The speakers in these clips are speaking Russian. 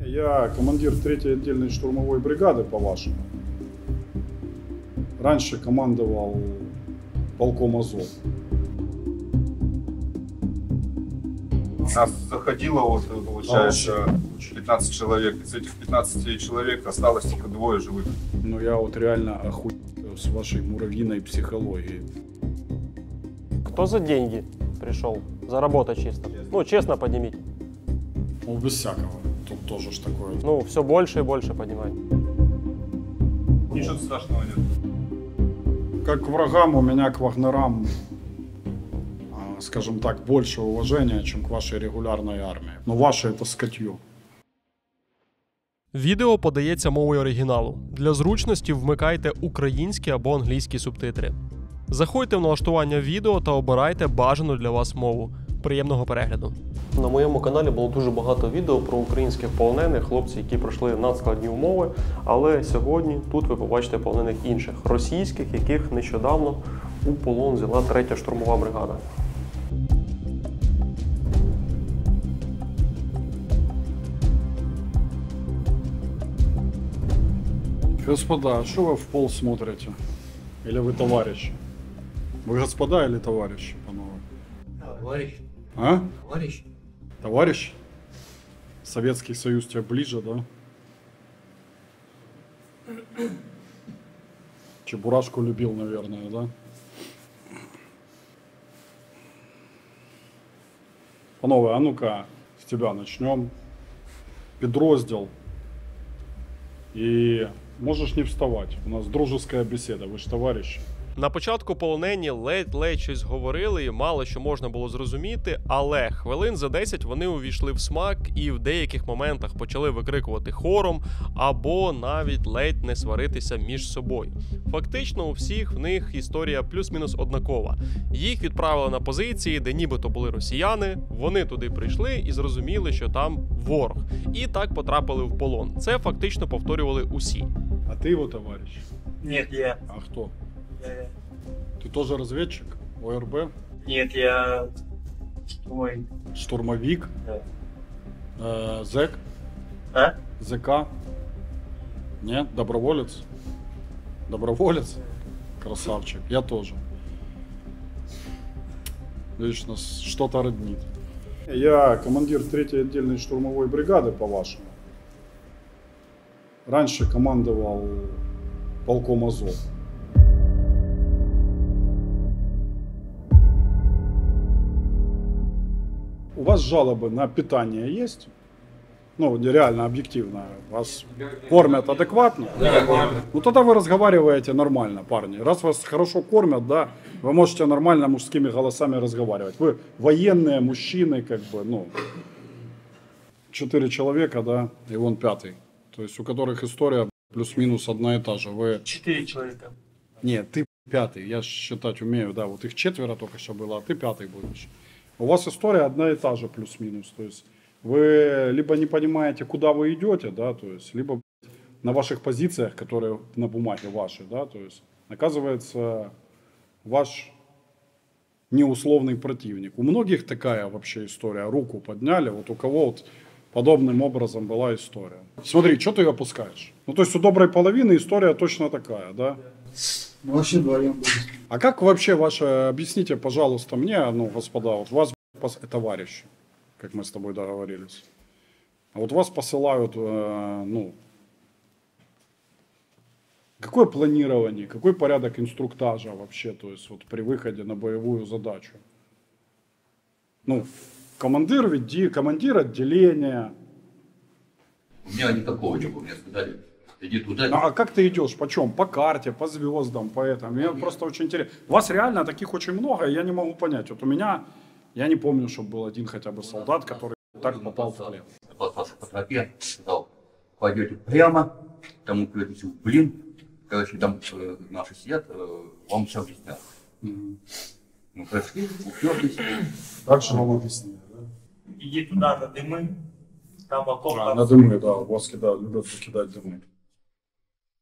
Я командир 3-й отдельной штурмовой бригады, по-вашему. Раньше командовал полком Азов. Нас заходило, вот, получается, 15 человек. Из этих 15 человек осталось только 2 живых. Но я вот реально охуел с вашей муравьиной психологией. Кто за деньги пришел? Заработать чисто. Ну, честно поднимите. Ну, без всякого. Тут тоже ж такое. Ну, все больше и больше поднимайте. Ничего страшного нет. Как к врагам, у меня к вагнерам, скажем так, больше уважения, чем к вашей регулярной армии. Но ваше это скотье. Відео подається мовою оригіналу. Для зручності вмикайте українські або англійські субтитри. Заходьте в налаштування відео та обирайте бажану для вас мову. Приємного перегляду. На моєму каналі було дуже багато відео про українських полонених, хлопців, які пройшли надскладні умови. Але сьогодні тут ви побачите полонених інших, російських, яких нещодавно у полон взяла 3-я штурмова бригада. Господа, а что вы в пол смотрите? Или вы товарищи? Вы господа или товарищи, по-новому? Товарищ. А? Товарищ. Товарищ? Советский Союз тебе ближе, да? Чебурашку любил, наверное, да? Панове, а ну-ка, с тебя начнем. Підрозділ. И можешь не вставать. У нас дружеская беседа, вы же товарищи. На початку полонені ледь-ледь щось говорили і мало що можна було зрозуміти, але хвилин за 10 вони увійшли в смак і в деяких моментах почали викрикувати хором або навіть ледь не сваритися між собою. Фактично у всіх в них історія плюс-мінус однакова. Їх відправили на позиції, де нібито були росіяни, вони туди прийшли і зрозуміли, що там ворог. І так потрапили в полон. Це фактично повторювали усі. А ты его товарищ? Нет, я. А кто? я- Ты тоже разведчик? ОРБ? Нет, я. Ой. Штурмовик? Да. Зэк? А? ЗК? Нет? Доброволец? Доброволец? Красавчик. Я тоже. Видишь, нас что-то роднит. Я командир 3-й отдельной штурмовой бригады, по-вашему. Раньше командовал полком Азов. У вас жалобы на питание есть? Ну, реально, объективно. Вас кормят адекватно? Ну, тогда вы разговариваете нормально, парни. Раз вас хорошо кормят, да, вы можете нормально мужскими голосами разговаривать. Вы военные мужчины, как бы, ну, 4 человека, да, и вон 5-й. То есть у которых история плюс-минус одна и та же. Вы... 4 человека. Нет, ты 5-й, я считать умею, да, вот их 4 только что было, а ты 5-й будешь. У вас история одна и та же плюс-минус, то есть вы либо не понимаете, куда вы идете, да, то есть, либо на ваших позициях, которые на бумаге ваши, да, то есть оказывается ваш неусловный противник. У многих такая вообще история, руку подняли, вот у кого вот подобным образом была история. Смотри, что ты опускаешь? Ну, то есть у доброй половины история точно такая, да? Ну, вообще вдвоем будем. А как вообще ваше, объясните, пожалуйста, мне, ну, господа, вот вас товарищи, как мы с тобой договорились, а вот вас посылают, ну, какое планирование, какой порядок инструктажа вообще, то есть вот при выходе на боевую задачу? Ну, командир отделения. У меня никакого не было, мне сказали, иди туда. А как ты идешь? Почем? По карте, по звездам, по этому. Мне просто очень интересно. Вас реально таких очень много, и я не могу понять. Вот у меня, я не помню, чтобы был один хотя бы солдат, который так попал в плен. Послался по тропе, сказал, пойдете прямо, тому придете в блин, короче, там наши сидят, вам все объяснят. Мы прошли, уперлись. Так же вам объяснили, да? Иди туда, на дымы. Там окоп. На дымы, да, у вас любят кидать дымы.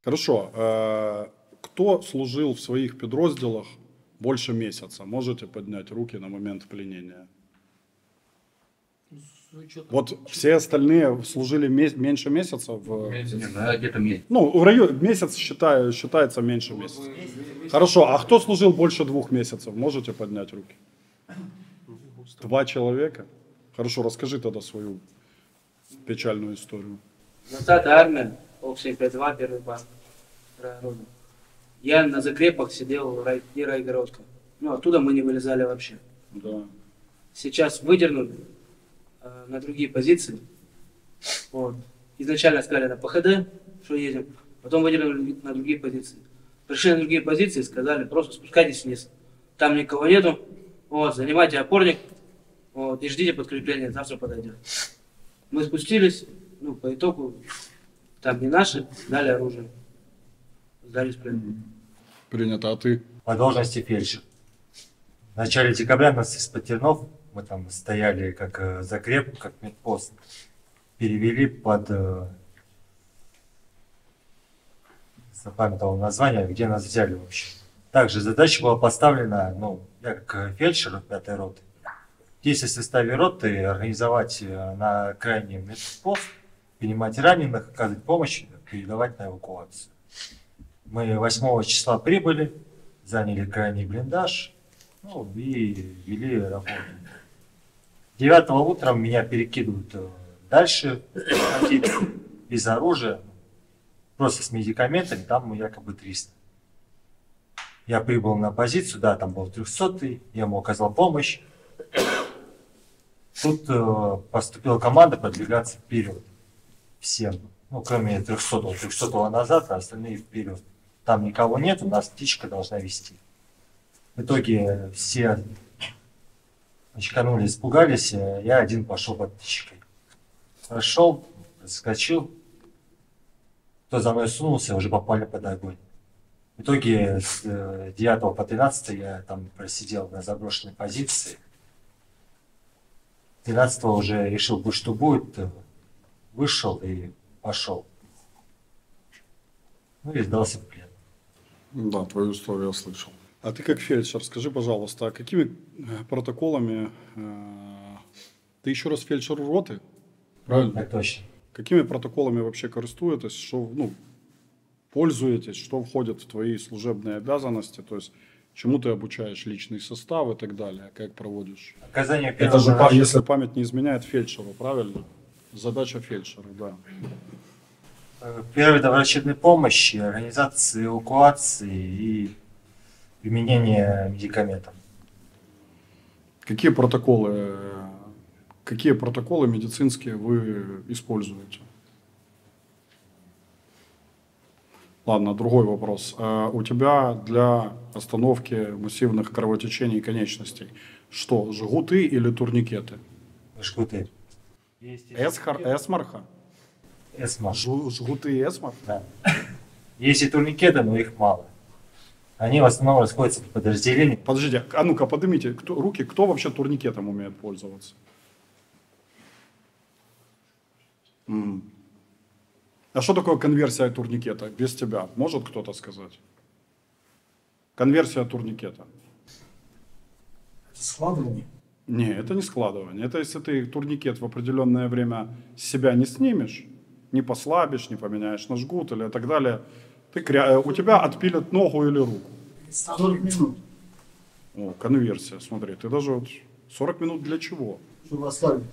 Хорошо. Кто служил в своих підрозділах больше месяца? Можете поднять руки на момент пленения? Вот все остальные служили меньше месяца в... Не, ну, где-то месяц. Ну, в районе месяц считается меньше месяца. Хорошо, а кто служил больше 2 месяцев? Можете поднять руки? 2 человека? Хорошо, расскажи тогда свою печальную историю. 20-я армия, полк 752, первый банк. Я на закрепах сидел в райгородка. Ну, оттуда мы не вылезали вообще. Да. Сейчас выдернули на другие позиции. Вот. Изначально сказали на ПХД, что едем. Потом выдернули на другие позиции. Пришли на другие позиции, сказали, просто спускайтесь вниз. Там никого нету. Вот, занимайте опорник. Вот, и ждите подкрепления, завтра подойдет. Мы спустились, ну, по итогу, там не наши, дали оружие. Сдались в плен. Принято, а ты? По должности фельдшер. В начале декабря нас из Потернов, мы там стояли как закреп, как медпост, перевели под, запамятовал название, где нас взяли вообще. Также задача была поставлена, ну, я как фельдшер 5-й роты, здесь в составе роты организовать на крайний медпост, принимать раненых, оказывать помощь, передавать на эвакуацию. Мы 8 числа прибыли, заняли крайний блиндаж, ну, и вели работу. 9 утром меня перекидывают дальше, без оружия, просто с медикаментами, там якобы 300. Я прибыл на позицию, да, там был 300-й, я ему оказал помощь. Тут поступила команда продвигаться вперед всем, ну, кроме 300-го. 300-го назад, а остальные вперед. Там никого нет, у нас птичка должна вести. В итоге все очканули, испугались, я один пошел под птичкой. Прошел, заскочил, кто за мной сунулся, уже попали под огонь. В итоге с 9 по 13 я там просидел на заброшенной позиции. 13 уже решил, будь что будет, вышел и пошел. Ну и сдался в плен. Да, твою историю я слышал. А ты как фельдшер, скажи, пожалуйста, а какими протоколами... Ты еще раз фельдшер роты? Правильно? Так точно. Какими протоколами вообще користуетесь, что, ну, пользуетесь, что входит в твои служебные обязанности, то есть чему ты обучаешь личный состав и так далее, как проводишь? Оказание Это же, первой если память не изменяет, фельдшеру, правильно? Задача фельдшера, да. первой доврачебной помощи, организации эвакуации и применение медикаментов. Какие протоколы медицинские вы используете? Ладно, другой вопрос. У тебя для остановки массивных кровотечений конечностей что, жгуты или турникеты? Жгуты. Эсмарха? Эсмар. Жгуты эсмар? Да. Есть и турникеты, но их мало. Они в основном расходятся по подразделениям. Подождите, а ну-ка поднимите руки, кто вообще турникетом умеет пользоваться? А что такое конверсия турникета без тебя? Может кто-то сказать? Конверсия турникета. Это складывание? Не, это не складывание. Это если ты турникет в определенное время с себя не снимешь, не послабишь, не поменяешь на жгут или так далее, у тебя отпилят ногу или руку. 40 минут, О, конверсия, смотри, ты даже вот 40 минут для чего? чтобы оставить.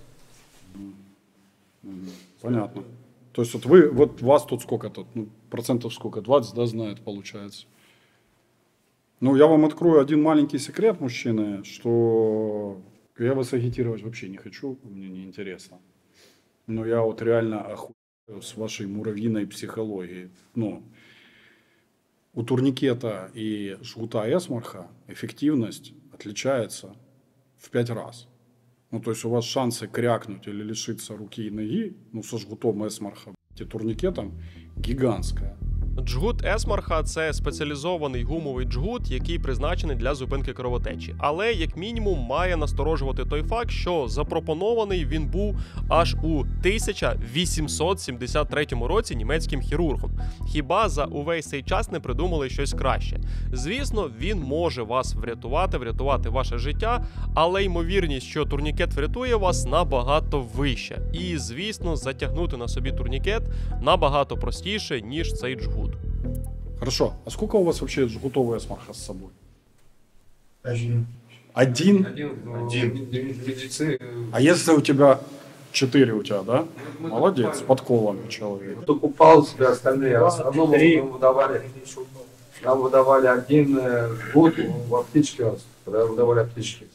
Понятно. То есть вот вас тут сколько тут, ну, процентов сколько, 20, да, знает, получается. Ну, я вам открою один маленький секрет, мужчины, что я вас агитировать вообще не хочу, мне не интересно. Но я вот реально охуеваю с вашей муравьиной психологией. Ну, у турникета и жгута эсмарха эффективность отличается в 5 раз. Ну, то есть у вас шансы крякнуть или лишиться руки и ноги, ну, со жгутом эсмарха и турникетом гигантская. Джгут Есмарха – це спеціалізований гумовий джгут, який призначений для зупинки кровотечі. Але, як мінімум, має насторожувати той факт, що запропонований він був аж у 1873 році німецьким хірургом. Хіба за увесь цей час не придумали щось краще? Звісно, він може вас врятувати ваше життя, але ймовірність, що турнікет врятує вас, набагато вища. І, звісно, затягнути на собі турнікет набагато простіше, ніж цей джгут. Хорошо. А сколько у вас вообще жгутов Эсмарха с собой? Один. Один? А если у тебя 4 у тебя, да? Молодец, подколами человек. Кто купал себя, остальные. Одному нам выдавали один жгут в аптечке, выдавали аптечки.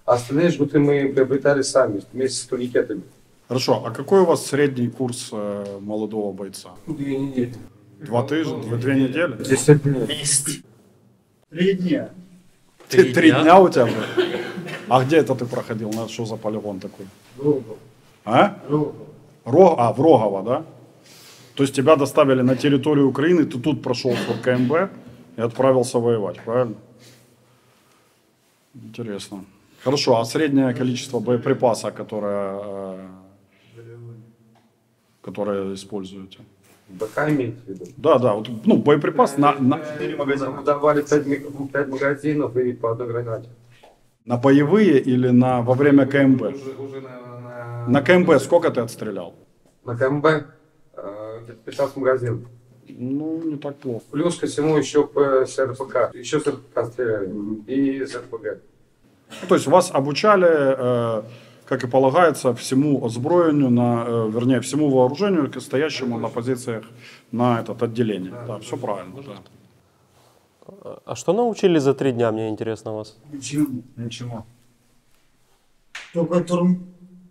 А остальные жгуты мы приобретали сами, вместе с турникетами. Хорошо, а какой у вас средний курс молодого бойца? 2 недели. 2 тыжня, 2 недели? 10 дней. 3 дня. 3 дня у тебя было? А где это ты проходил? Что за полигон такой? Рогов. А? Рогов. В Рогово, да? То есть тебя доставили на территорию Украины, ты тут прошел КМБ и отправился воевать, правильно? Интересно. Хорошо, а среднее количество боеприпаса, которое используете? БК имеете в виду? Да, вот, ну, боеприпас на 4 магазина. Выдавали 5 магазинов и по одной гранате. на боевые или во время КМБ? Уже На КМБ сколько ты отстрелял? на КМБ где-то 15 магазинов. Ну, не так плохо. Плюс ко всему еще с РПК. Еще с РПК стреляли. И с РПГ. Ну, то есть вас обучали, как и полагается, всему озброению, вернее, всему вооружению, стоящему на позициях на это отделение. Да, все правильно. Да. А что научили за 3 дня, мне интересно вас? Ничего. Ничего. Только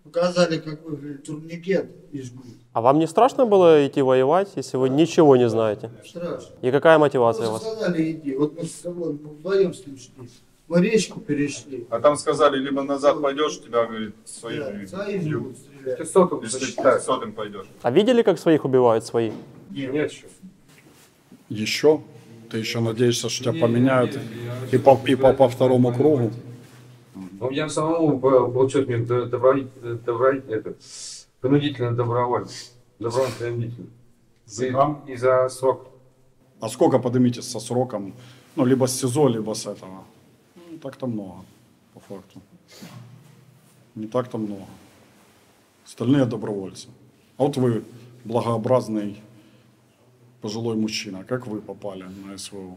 показали, как выглядит турникет и жгут. А вам не страшно было идти воевать, если вы ничего не знаете? Страшно. И какая мотивация у Просто вас? сказали, иди. Вот мы с тобой вдвоем с ним шли. Мы речку перешли. А там сказали, либо назад пойдешь, тебя, говорит, свои Да, живут. свои будут стрелять. 500 Если засчитают. 500 пойдешь. А видели, как своих убивают свои? Нет еще. Еще? Ты еще надеешься, что тебя поменяют и по второму кругу? У меня самому получилось мне принудительно добровольно. Добровольно принудительно. И за срок. А сколько поднимитесь со сроком? Ну, либо с СИЗО, либо с этого. Ну, не так-то много, по факту. Не так-то много. Остальные добровольцы. А вот вы, благообразный пожилой мужчина, как вы попали на СВО?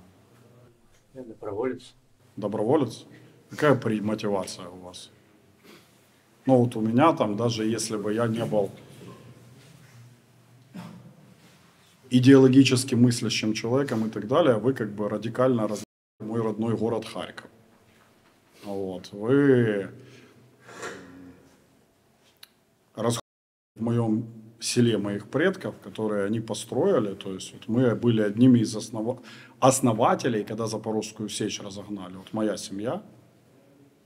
Я доброволец. Доброволец? Какая мотивация у вас? Ну, вот у меня там, даже если бы я не был идеологически мыслящим человеком и так далее, вы как бы радикально развиваете мой родной город Харьков. Вот. Вы расходите в моем селе моих предков, которые они построили, то есть вот мы были одними из основателей, когда Запорожскую сечь разогнали. Вот моя семья,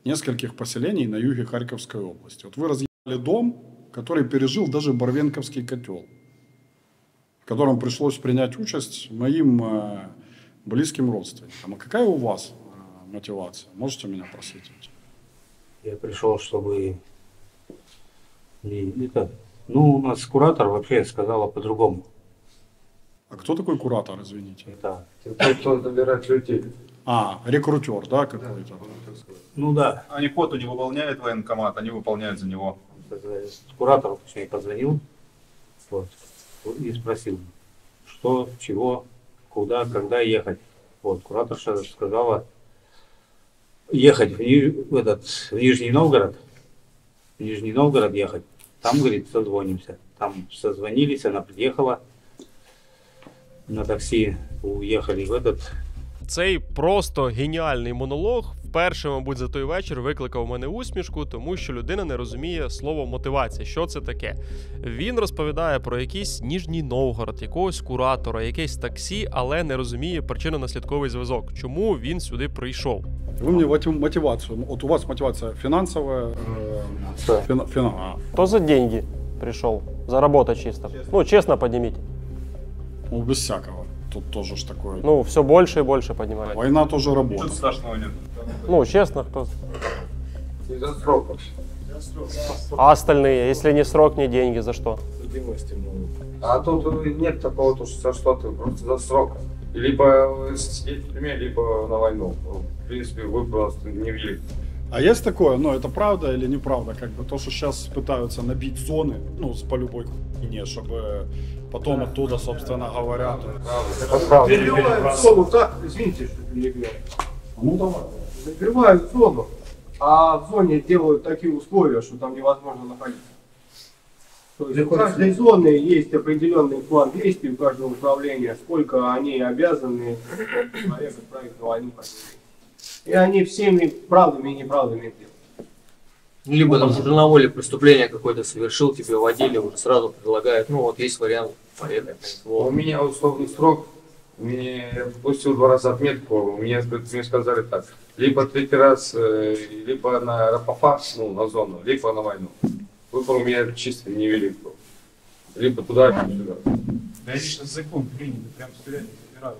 нескольких поселений на юге Харьковской области. Вот вы разъехали дом, который пережил даже Барвенковский котел, в котором пришлось принять участь моим близким родственникам. А какая у вас мотивация? Можете меня просветить? Я пришел, чтобы... Ну, у нас куратор вообще сказала по-другому. А кто такой куратор, извините? Да. Тот, кто забирает людей. А, рекрутер, да, какой-то? Ну да. Они квоту не выполняют военкомат, они выполняют за него. Куратор, точнее, позвонил вот, и спросил, что, чего, куда, когда ехать. Вот, кураторша сказала ехать в Нижний Новгород. В Нижний Новгород ехать. Там, говорит, созвонимся. Там созвонились, она приехала на таксі, уїхали в Цей просто геніальний монолог вперше, мабуть, за той вечір викликав у мене усмішку, тому що людина не розуміє слово мотивація. Що це таке? Він розповідає про якийсь Ніжній Новгород, якогось куратора, якесь таксі, але не розуміє причинно-наслідковий зв'язок. Чому він сюди прийшов? Вы мне мотивацию. Вот у вас мотивация финансовая. Кто за деньги пришел? Заработать чисто. Ну, честно поднимите. Ну, без всякого. тут тоже ж такое. Ну, все больше и больше поднимает. Война тоже работа. Ничего страшного нет. Ну, честно, кто... Из-за сроков. А остальные, если не срок, не деньги, за что? А тут нет такого, то, что за что ты, просто за срок. Либо сидеть в тюрьме, либо на войну. В принципе, выбор невелик. А есть такое, ну это правда или неправда, как бы то, что сейчас пытаются набить зоны, ну, по любой хуйне, чтобы потом оттуда, собственно говоря... Закрывают зону так, извините, что перебил. Ну давай. Закрывают зону, а в зоне делают такие условия, что там невозможно находиться. То есть у каждой зоны есть определенный план действий у каждого управления, сколько они обязаны человека отправить на войну. И они всеми правдами и неправдами делают. Либо там уже на воле преступление какое-то совершил, тебе водили, уже сразу предлагают, ну вот есть вариант, поехали. У меня условный срок, мне пустил 2 раза отметку, мне сказали так, либо 3 раз, либо на РПФА, ну на зону, либо на войну. Выбор у меня чисто невелик был. Либо туда, либо сюда. Да это сейчас закон принят, прям стрелять не собирают.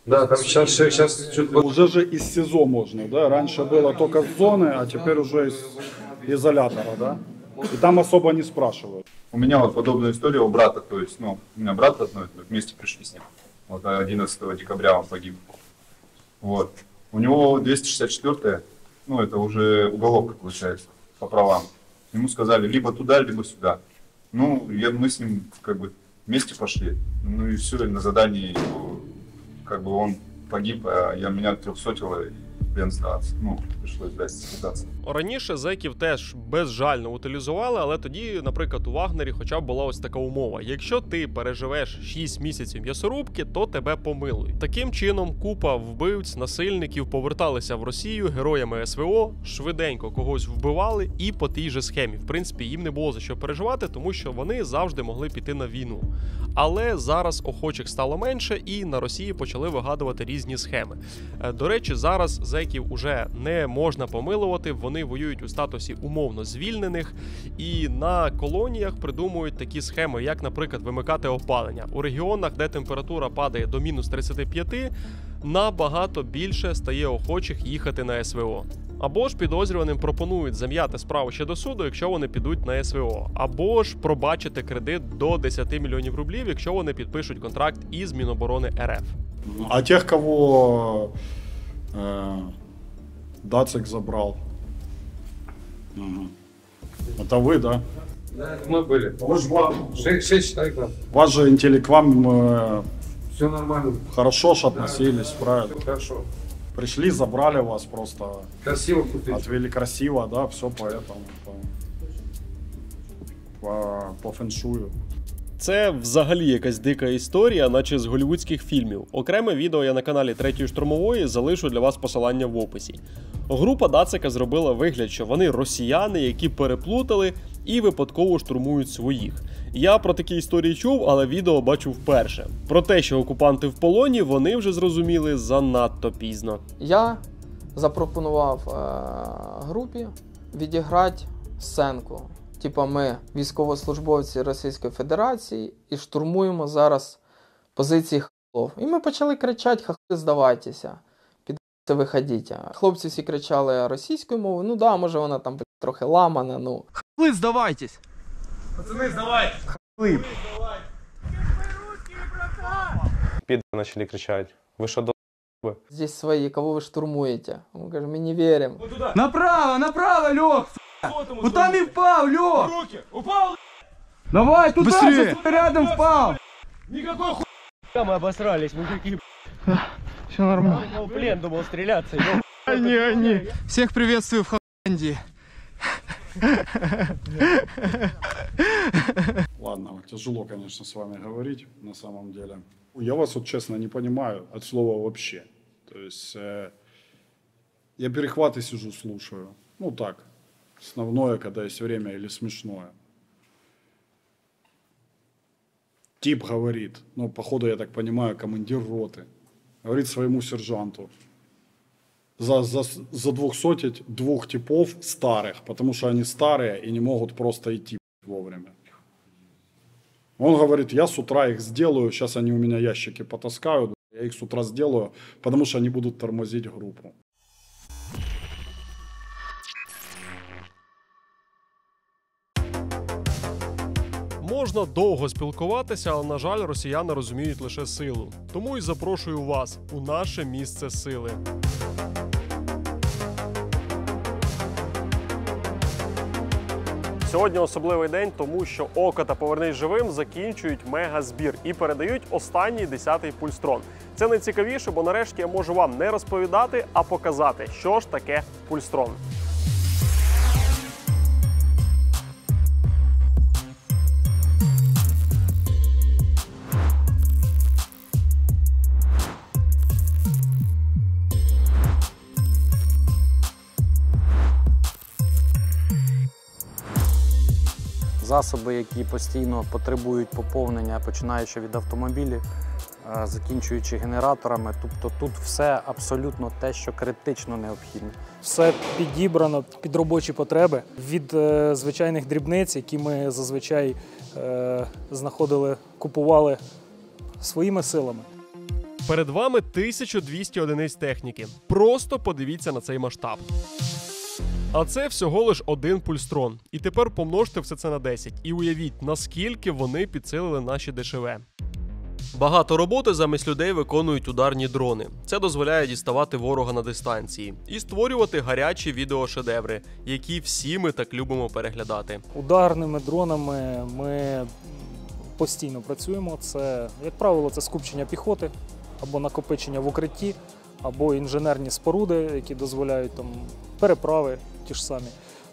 Да, там сейчас что-то... Уже же из СИЗО можно, да? Раньше было только с зоны, а теперь уже из изолятора, да? И там особо не спрашивают. У меня вот подобная история у брата, то есть, ну, у меня брат родной, вместе пришли с ним. Вот 11 декабря он погиб. Вот. У него 264-е, ну, это уже уголовка получается, по правам. Ему сказали либо туда, либо сюда. Ну, мы с ним как бы вместе пошли. Ну и все, и на задании как бы он погиб, а меня 300-тило і плен здався. Ну, прийшлось десь скидатися. Раніше зеків теж безжально утилізували, але тоді, наприклад, у Вагнері хоча б була ось така умова. Якщо ти переживеш 6 місяців м'ясорубки, то тебе помилують. Таким чином, купа вбивць, насильників поверталися в Росію героями СВО, швиденько когось вбивали і по тій же схемі. В принципі, їм не було за що переживати, тому що вони завжди могли піти на війну. Але зараз охочих стало менше і на Росії почали вигадувати різні схеми. До речі, зараз зеків уже не можна помилувати, вони воюють у статусі умовно звільнених і на колоніях придумують такі схеми, як, наприклад, вимикати опалення. У регіонах, де температура падає до мінус 35, набагато більше стає охочих їхати на СВО. Або ж підозрюваним пропонують зам'яти справу ще до суду, якщо вони підуть на СВО. Або ж пробачити кредит до 10 мільйонів рублів, якщо вони підпишуть контракт із Міноборони РФ. А тех, кого Дацик забрал, это вы, да? Да, мы были. 6 человек. Вас же интеллект Все нормально. хорошо ж относились, правильно? Хорошо. Пришли, забрали вас просто, Красиво купить. отвели красиво, да, все по этому, по фэншую. Це взагалі якась дика історія, наче з голлівудських фільмів. Окреме відео я на каналі 3-ї штурмової залишу для вас посилання в описі. Група Дацика зробила вигляд, що вони росіяни, які переплутали і випадково штурмують своїх. Я про такі історії чув, але відео бачу вперше. Про те, що окупанти в полоні, вони вже зрозуміли занадто пізно. Я запропонував групі відіграти сценку. Типа ми військовослужбовці Російської Федерації і штурмуємо зараз позиції хахлов. І ми почали кричати: хахли, здавайтеся, піде виходіть. Хлопці всі кричали російською мовою, ну да, може вона там трохи ламана, ну. Хахли, здавайтесь! Пацаны, сдавайте! Хахли! Піди почали кричати. Ви що, Здесь свои, кого вы штурмуете? Мы говорим, мы не верим. Направо, направо, Лех! Вот там и впал, Лех! Руки! Упал! Давай, туда Быстрее! же, рядом впал! Никакой хуй! Мы обосрались, мужики. Все нормально. В плен думал стреляться. Они. Всех приветствую в Холландии. Ладно, тяжело, конечно, с вами говорить, на самом деле. Я вас, вот честно, не понимаю от слова вообще. То есть я перехваты сижу, слушаю. Ну так, основное, когда есть время, или смешное. Тип говорит, ну, походу, я так понимаю, командир роты, говорит своему сержанту: задвухсотить 2 типов старых, потому что они старые и не могут просто идти вовремя. Он говорит, я с утра их сделаю, сейчас они у меня ящики потаскают, я их с утра сделаю, потому что они будут тормозить группу. Можна довго спілкуватися, але, на жаль, росіяни розуміють лише силу. Тому і запрошую вас у наше місце сили. Сьогодні особливий день, тому що «Око» та «Повернись живим» закінчують мегазбір і передають останній 10-й пульстрон. Це найцікавіше, бо нарешті я можу вам не розповідати, а показати, що ж таке пульстрон. Засоби, які постійно потребують поповнення, починаючи від автомобілів, закінчуючи генераторами. Тобто тут все абсолютно те, що критично необхідне. Все підібрано під робочі потреби. Від звичайних дрібниць, які ми зазвичай знаходили, купували своїми силами. Перед вами 1200 одиниць техніки. Просто подивіться на цей масштаб. А це всього лиш один пульстрон. І тепер помножте все це на 10. І уявіть, наскільки вони підсилили наші ДШВ. Багато роботи замість людей виконують ударні дрони. Це дозволяє діставати ворога на дистанції і створювати гарячі відеошедеври, які всі ми так любимо переглядати. Ударними дронами ми постійно працюємо. Це, як правило, це скупчення піхоти або накопичення в укритті, або інженерні споруди, які дозволяють там переправи ті ж самі.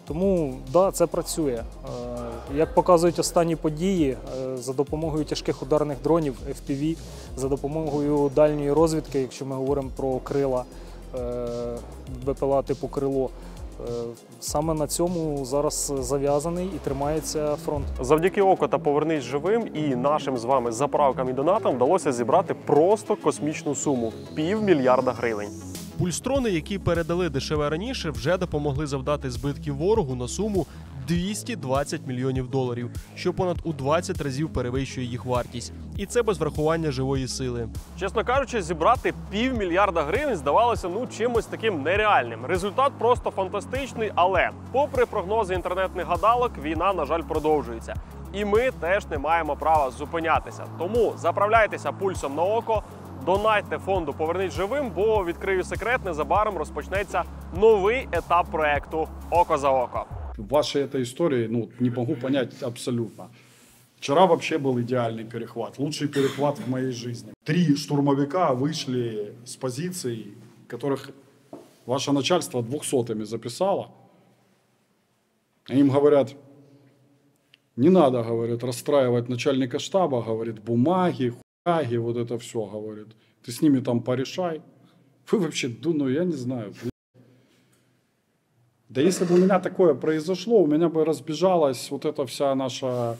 Тому, да, це працює. Як показують останні події, за допомогою тяжких ударних дронів, FPV, за допомогою дальньої розвідки, якщо ми говоримо про крила, БПЛА типу «Крило», саме на цьому зараз зав'язаний і тримається фронт. Завдяки «Око» та «Повернись живим» і нашим з вами заправкам і донатам вдалося зібрати просто космічну суму – $500 мільярда гривень. Пульстрони, які передали ДШВ раніше, вже допомогли завдати збитків ворогу на суму $220 мільйонів, що понад у 20 разів перевищує їх вартість. І це без врахування живої сили. Чесно кажучи, зібрати $500 мільярда гривень здавалося чимось таким нереальним. Результат просто фантастичний, але попри прогнози інтернетних гадалок, війна, на жаль, продовжується. І ми теж не маємо права зупинятися. Тому заправляйтеся пульсом на «Око», донатьте фонду «Повернись живим», бо, відкрию секрет, незабаром розпочнеться новий етап проекту «Око за око». В вашей этой истории, не могу понять абсолютно. Вчера вообще был идеальный перехват, лучший перехват в моей жизни. 3 штурмовика вышли с позиций, которых ваше начальство 200-ми записало. Им говорят, не надо, говорят, расстраивать начальника штаба, говорит, бумаги, хуяги, вот это все, говорит. Ты с ними там порешай. Вы вообще, я не знаю. Да если бы у меня такое произошло, у меня бы разбежалась вот эта вся наша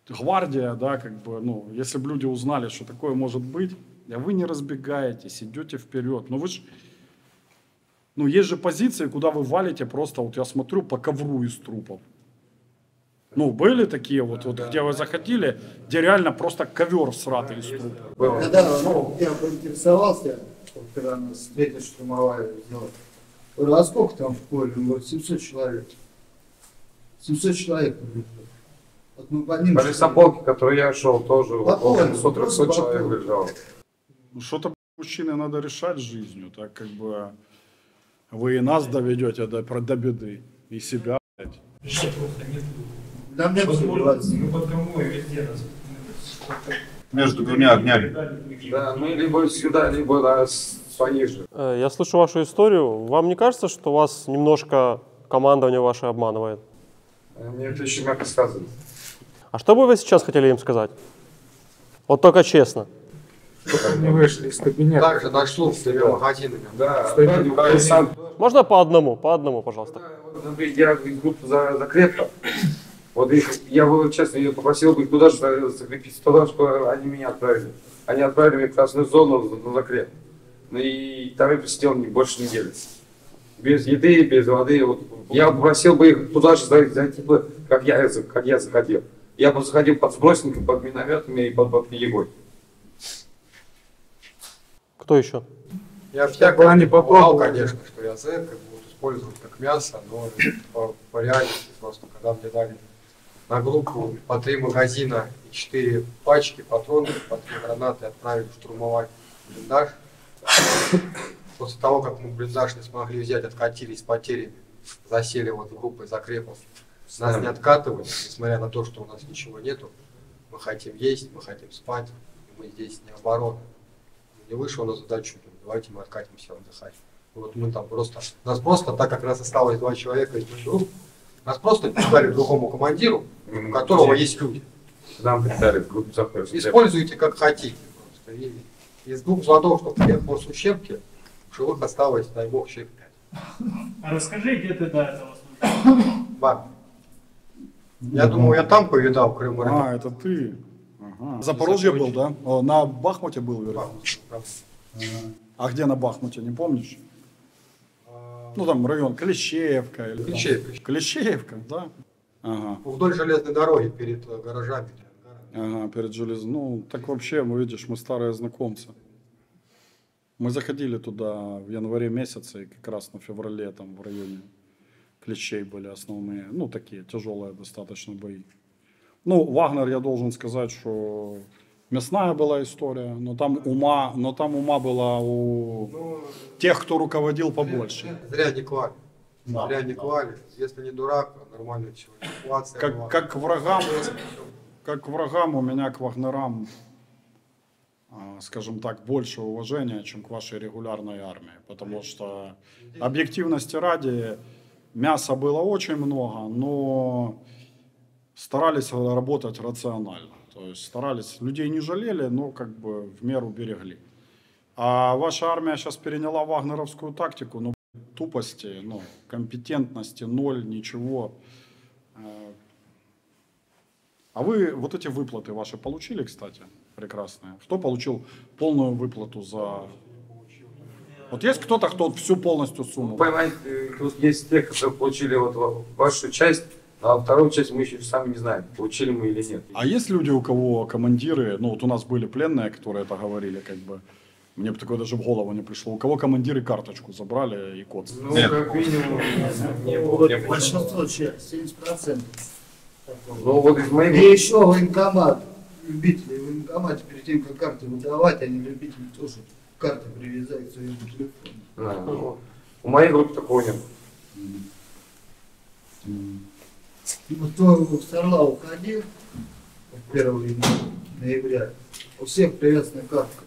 гвардия, да, если бы люди узнали, что такое может быть, а вы не разбегаетесь, идете вперед. Но вы же, есть же позиции, куда вы валите просто, я смотрю, по ковру из трупов. Были такие где вы заходили, где реально просто ковер всратый из трупов. Когда я поинтересовался, когда нас 3-я штурмовая взяла, говорю, а сколько там в поле? Он говорит, 700 человек. 700 человек. Вот мы по ним... По лесополке, который я шел, тоже около 300 человек лежало. Что-то, мужчины, надо решать жизнью, так вы и нас доведете до беды, и себя, блядь. Да мне под конвой везде нас. Между двумя огнями. Да, либо сюда, либо на своих же. Я слышу вашу историю. Вам не кажется, что вас немножко командование ваше обманывает? Мне это еще мягко сказано. А что бы вы сейчас хотели им сказать? Вот только честно. Не вышли из кабинета. Так же дошло с 3 магазинами. Да, Можно по одному, пожалуйста. Я группу закрепка. Я был честно, я попросил бы их туда же закрепить, туда, что они меня отправили. Они отправили меня в красную зону на закреп. И там я просидел больше недели. Без еды, без воды. Я попросил бы их туда же зайти, как я заходил. Я бы заходил под сбросником, под минометами и под егой. Кто еще? Я всякого не попробовал, конечно, что я зэк, как будут использовать как мясо, но по реальности просто, когда мне дали на группу по 3 магазина и 4 пачки патронов, по 3 гранаты отправили штурмовать блиндаж. После того, как мы блиндаж не смогли взять, откатились с потерями, засели вот группой закрепов. Нас не откатывали, несмотря на то, что у нас ничего нету. Мы хотим есть, мы хотим спать, и мы здесь не оборона. Не вышел на задачу, давайте мы откатимся отдыхать. Вот мы там просто, нас просто, так как нас осталось 2 человека из 2 групп, нас просто передали другому командиру, у которого есть люди. Нам передали в группу захода. Используйте как хотите. Просто. И из 2 взводов, что приехал с Ущепки, в живых осталось, дай бог, человек 5. А расскажи, где ты до этого служил? Баб. Я думал, я там повидал Крым. А, это ты. Ага. Запорожье был, да? О, на Бахмуте был, вероятно. А где на Бахмуте, не помнишь? Ну там район Клещеевка. Или Клещеевка. Там... Клещеевка, да? Ага. Вдоль железной дороги перед гаражами. Ага, перед железной. Ну, так вообще, видишь, мы старые знакомцы. Мы заходили туда в январе месяце, и как раз на феврале там в районе Клещей были основные, ну, такие тяжелые достаточно бои. Ну, Вагнер, я должен сказать, что мясная была история, но там ума было у тех, кто руководил, побольше. Зря не клали. Зря не клали. Если не дурак, нормально все. Как к врагам у меня к Вагнерам, скажем так, больше уважения, чем к вашей регулярной армии. Потому что объективности ради мяса было очень много, но старались работать рационально. То есть старались, людей не жалели, но как бы в меру берегли. А ваша армия сейчас переняла вагнеровскую тактику, ну, тупости, ну, компетентности, ноль, ничего. А вы вот эти выплаты ваши получили, кстати, прекрасные? Кто получил полную выплату за... Вот есть кто-то, кто всю полностью сумму? Понимаете, тут есть те, которые получили вот вашу часть, а вторую часть мы еще сами не знаем, получили мы или нет. А есть люди, у кого командиры, ну вот у нас были пленные, которые это говорили, как бы, мне бы такое даже в голову не пришло, у кого командиры карточку забрали и код? Ну, как минимум, не было. Большинство, 70%. Ну, вот из моих... И еще военкомат, любители в военкомате, перед тем, как карты выдавать, они любители тоже карты привязать к своему телефону. У моей группы такого нет. Вот кто в Орла уходил 1 ноября, у всех привязана картка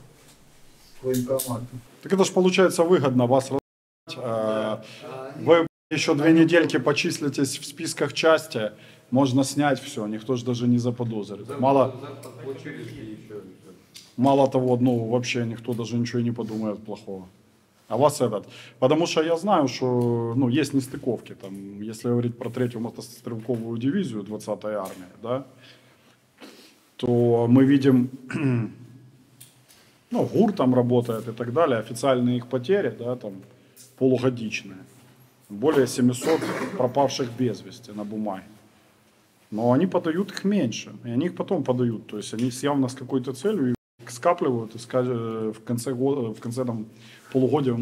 к военкомату. Так это же получается выгодно вас раздать. Вы еще 2 недельки почислитесь в списках части, можно снять все, никто же даже не заподозрит. Мало того, ну вообще никто даже ничего и не подумает плохого. А вас этот. Потому что я знаю, что ну, есть нестыковки. Там, если говорить про 3-ю мотострелковую дивизию 20-й армии, да, то мы видим, ну, ГУР там работает и так далее, официальные их потери, да, там, полугодичные. Более 700 пропавших без вести на бумаге. Но они подают их меньше, и они их потом подают. То есть они явно с какой-то целью скапливают и в конце там, полугодия,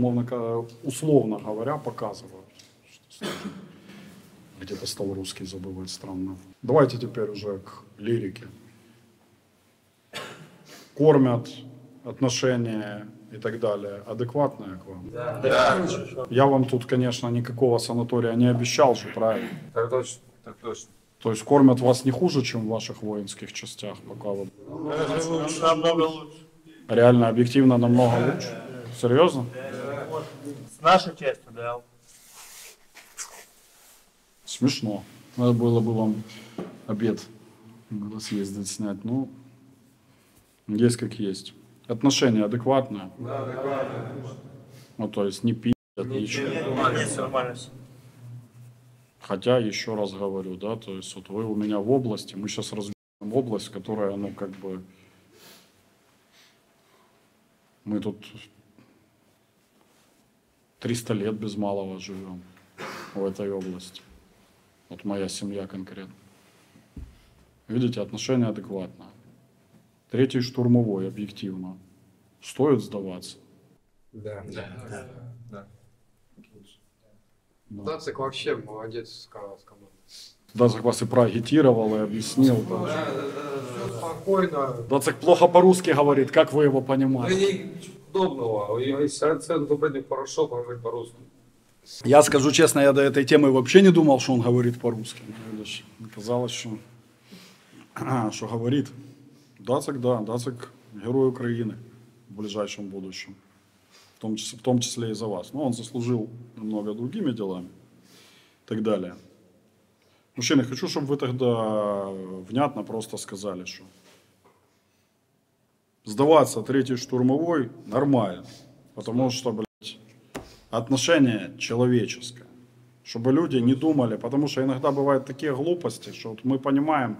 условно говоря, показывают. Где-то стал русский забывать, странно. Давайте теперь уже к лирике. Кормят, отношения и так далее адекватное к вам? Да. Я вам тут, конечно, никакого санатория не обещал же, правильно? Так точно, так точно. То есть кормят вас не хуже, чем в ваших воинских частях, пока вы... Намного лучше. Реально, объективно, намного лучше? Серьезно? С нашей частью, да. Смешно. Надо было бы вам обед съездить снять. Ну, есть как есть. Отношения адекватные? Да, адекватные. Ну, то есть не пи***ят, ничего. Нет, нормально. Хотя, еще раз говорю, да, то есть вот вы у меня в области, мы сейчас развиваем область, которая, ну, как бы, мы тут 300 лет без малого живем в этой области. Вот моя семья конкретно. Видите, отношение адекватное. Третий штурмовой, объективно. Стоит сдаваться? Да. Да. Дацик вообще молодец с командой. Дацик вас и проагитировал, и объяснил. Да. Все спокойно. Дацик плохо по-русски говорит, как вы его понимаете? Ничего подобного. Если акцент выбрать хорошо, говорить по-русски. Я скажу честно, я до этой темы вообще не думал, что он говорит по-русски. Казалось, что говорит. Дацик, да, Дацик герой Украины в ближайшем будущем. В том числе и за вас. Но он заслужил много другими делами и так далее. Мужчины, хочу, чтобы вы тогда внятно просто сказали, что сдаваться третий штурмовой нормально. Потому что, блядь, отношение человеческое. Чтобы люди не думали, потому что иногда бывают такие глупости, что вот мы понимаем,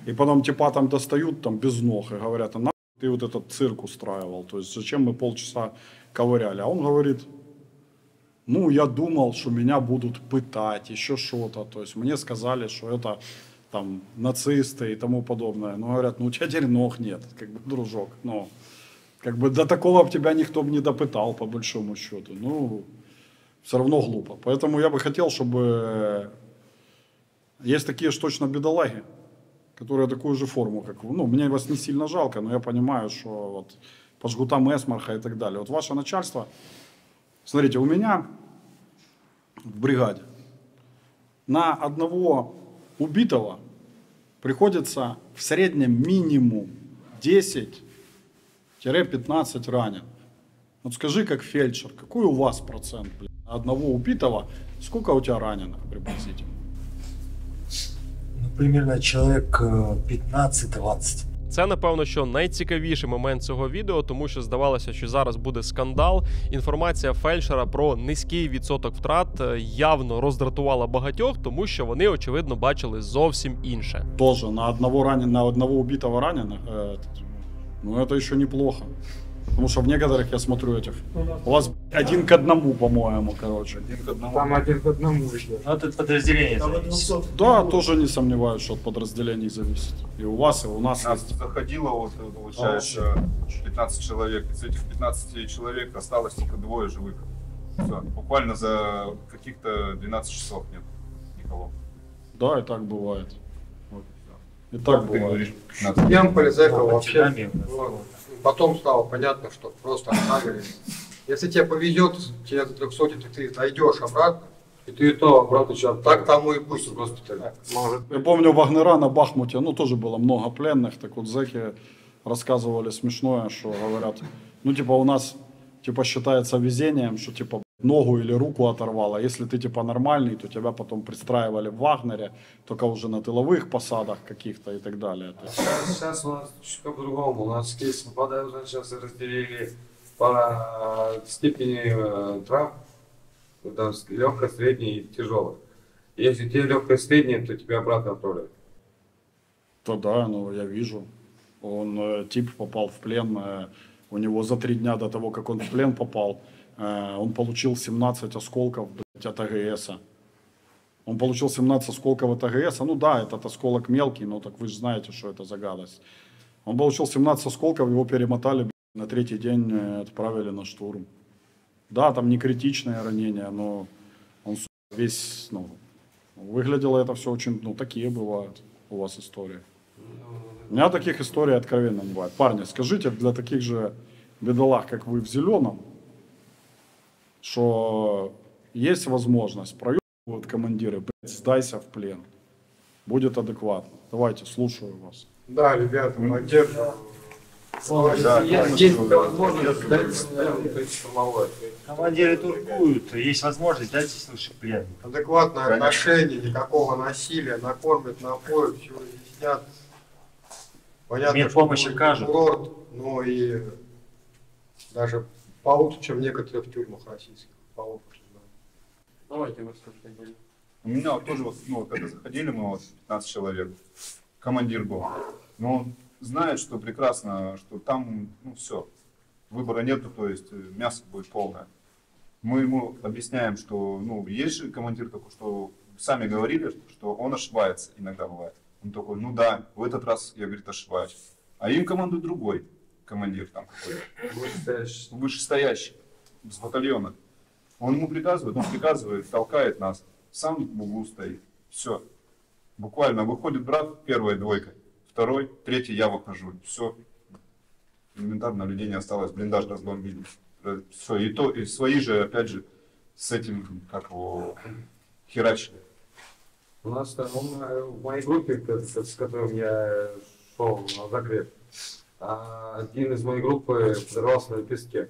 и потом типа там достают там без ног и говорят, а нахуй ты вот этот цирк устраивал, то есть зачем мы полчаса ковыряли. А он говорит, ну я думал, что меня будут пытать, еще что-то, то есть мне сказали, что это там нацисты и тому подобное. Ну говорят, ну у тебя теперь ног нет, как бы, дружок, ну как бы до такого бы тебя никто бы не допытал по большому счету. Ну все равно глупо. Поэтому я бы хотел, чтобы есть такие ж точно бедолаги, которые такую же форму, как вы. Ну, мне вас не сильно жалко, но я понимаю, что вот по жгутам эсмарха и так далее. Вот ваше начальство, смотрите, у меня в бригаде на одного убитого приходится в среднем минимум 10-15 раненых. Вот скажи, как фельдшер, какой у вас процент, блин, одного убитого, сколько у тебя раненых приблизительно? Ну, примерно человек 15-20. Це, напевно, що найцікавіший момент цього відео, тому що здавалося, що зараз буде скандал. Інформація фельдшера про низький відсоток втрат явно роздратувала багатьох, тому що вони, очевидно, бачили зовсім інше. Тоже на одного убитого раненых, ну это еще неплохо. Потому что в некоторых, я смотрю, этих, у вас 1 к 1, по-моему, короче. 1 к 1. Там 1 к 1 еще. Ну, это подразделение зависит. Да, тоже не сомневаюсь, что от подразделений зависит. И у вас, и у нас есть. Заходило, вот, получается, 15 человек. Из этих 15 человек осталось только 2 живых. Все. Буквально за каких-то 12 часов нет никого. Да, и так бывает. Вот. И так бывает. Ям Полезайкова вообще потом стало понятно, что просто оставили. Если тебе повезет, тебе до 300, ты дойдешь обратно, и ты то обратно сейчас. Так тому и пусть в госпитале. Я помню, Вагнера на Бахмуте, ну тоже было много пленных, так вот зэки рассказывали смешное, что говорят, ну типа у нас типа считается везением, что типа ногу или руку оторвало, а если ты типа нормальный, то тебя потом пристраивали в Вагнере, только уже на тыловых посадах каких-то и так далее. Сейчас у нас чуть по-другому. У нас кейс попадают, сейчас разделили по степени травм. Легкая, средняя и тяжелая. Если тебе легкая, средняя, то тебя обратно отправляют. То да, ну я вижу. Он, тип попал в плен, у него за 3 дня до того, как он в плен попал, он получил 17 осколков, блядь, от АГС. Он получил 17 осколков от АГС. Ну да, этот осколок мелкий, но так вы же знаете, что это за гадость. Он получил 17 осколков, его перемотали, блядь, на 3-й день отправили на штурм. Да, там не критичное ранение, но он весь, ну, выглядело это все очень, ну, такие бывают у вас истории. У меня таких историй откровенно не бывает. Парни, скажите, для таких же бедолаг, как вы в зеленом, что есть возможность, проебывают командиры, блядь, сдайся в плен. Будет адекватно. Давайте, слушаю вас. Да, ребята, поддерживаю. Есть возможность сдать штурмовой. Командиры туркуют, есть возможность, дайте слушать плен. Адекватное отношение, никакого насилия, накормят, напоят, все объяснят. Понятно, помощь окажут. Курорт, но и даже получше, чем в некоторых тюрьмах российских. Получше, да. Давайте вы скажите. У меня вот тоже, вот, ну, когда заходили мы, вот, 15 человек, командир был, но он знает, что прекрасно, что там, ну, все, выбора нету, то есть мясо будет полное. Мы ему объясняем, что, ну, есть же командир такой, что сами говорили, что он ошибается, иногда бывает. Он такой, ну да, в этот раз я, говорит, ошибаюсь. А им командует другой командир там какой-то, вышестоящий, с батальона. Он ему приказывает, толкает нас, сам в углу стоит. Все. Буквально выходит брат, первая двойка, второй, третий я выхожу. Все. Элементарно людей не осталось, блиндаж разбомбили. Все, и свои же, опять же, с этим, как его, херачили. У нас в моей группе, с которым я шел на закреп, один из моей группы взорвался на песке.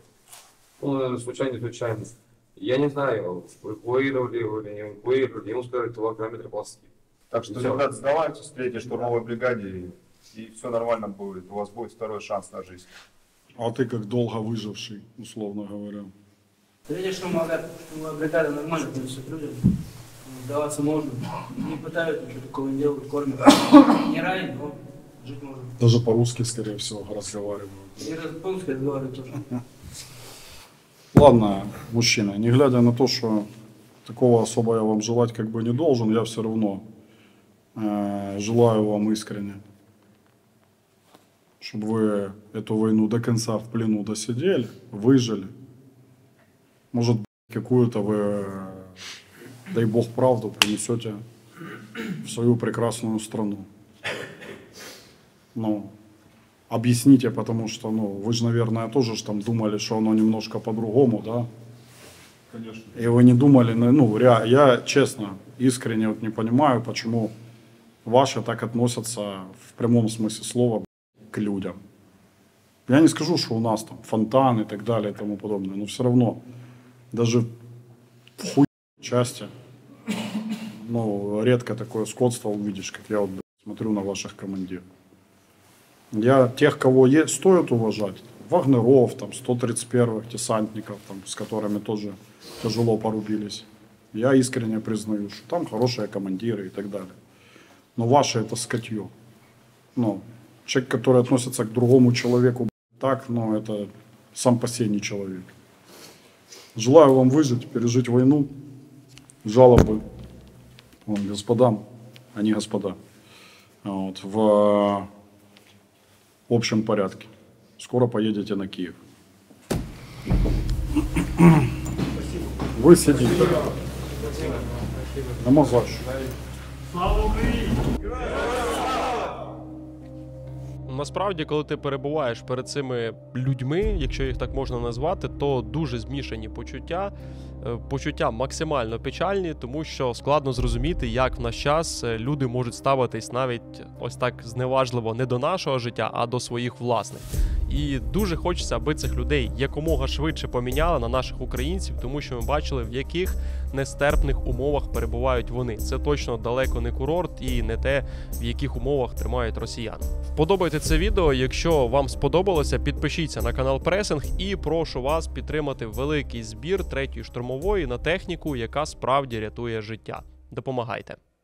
Ну, случайно. Я не знаю, эвакуировали его или не эвакуировали, ему сказали, 2 километра ползти. Так что, ребят, сдавайтесь в 3-й штурмовой бригаде, и все нормально будет. У вас будет второй шанс на жизнь. А ты как долго выживший, условно говоря? Третья штурмовая бригада нормально относится к людям. Сдаваться можно. Не пытаются, ничего такого не делают, кормят. Не ранен, но жить можно. Даже по-русски, скорее всего, разговаривают. И по-русски разговаривают тоже. Ладно, мужчина, не глядя на то, что такого особо я вам желать как бы не должен, я все равно желаю вам искренне, чтобы вы эту войну до конца в плену досидели, выжили. Может, какую-то вы, дай бог, правду принесете в свою прекрасную страну. Ну, объясните, потому что, ну, вы же, наверное, тоже ж там думали, что оно немножко по-другому, да? Конечно. И вы не думали, ну, я честно, искренне вот не понимаю, почему ваши так относятся в прямом смысле слова к людям. Я не скажу, что у нас там фонтан и так далее и тому подобное, но все равно, даже в хуй части, ну, редко такое скотство увидишь, как я вот смотрю на ваших командиров. Я тех, кого стоит уважать, Вагнеров, там, 131-х десантников, там, с которыми тоже тяжело порубились, я искренне признаю, что там хорошие командиры и так далее. Но ваше это скотье. Ну, человек, который относится к другому человеку так, ну, это сам по себе не человек. Желаю вам выжить, пережить войну. Жалобы господам, а не господа. Вот, в общем порядке. Скоро поедете на Киев. Вы сидите. На массаж. Слава Україні! Насправді, коли ти перебуваєш перед цими людьми, якщо їх так можна назвати, то дуже змішані почуття. Почуття максимально печальні, тому що складно зрозуміти, як в наш час люди можуть ставитись навіть ось так зневажливо не до нашого життя, а до своїх власних. І дуже хочеться, аби цих людей якомога швидше поміняли на наших українців, тому що ми бачили, в яких нестерпних умовах перебувають вони. Це точно далеко не курорт і не те, в яких умовах тримають росіян. Вподобайте це відео, якщо вам сподобалося, підпишіться на канал Пресинг і прошу вас підтримати великий збір 3-ї штурмової на техніку, яка справді рятує життя. Допомагайте.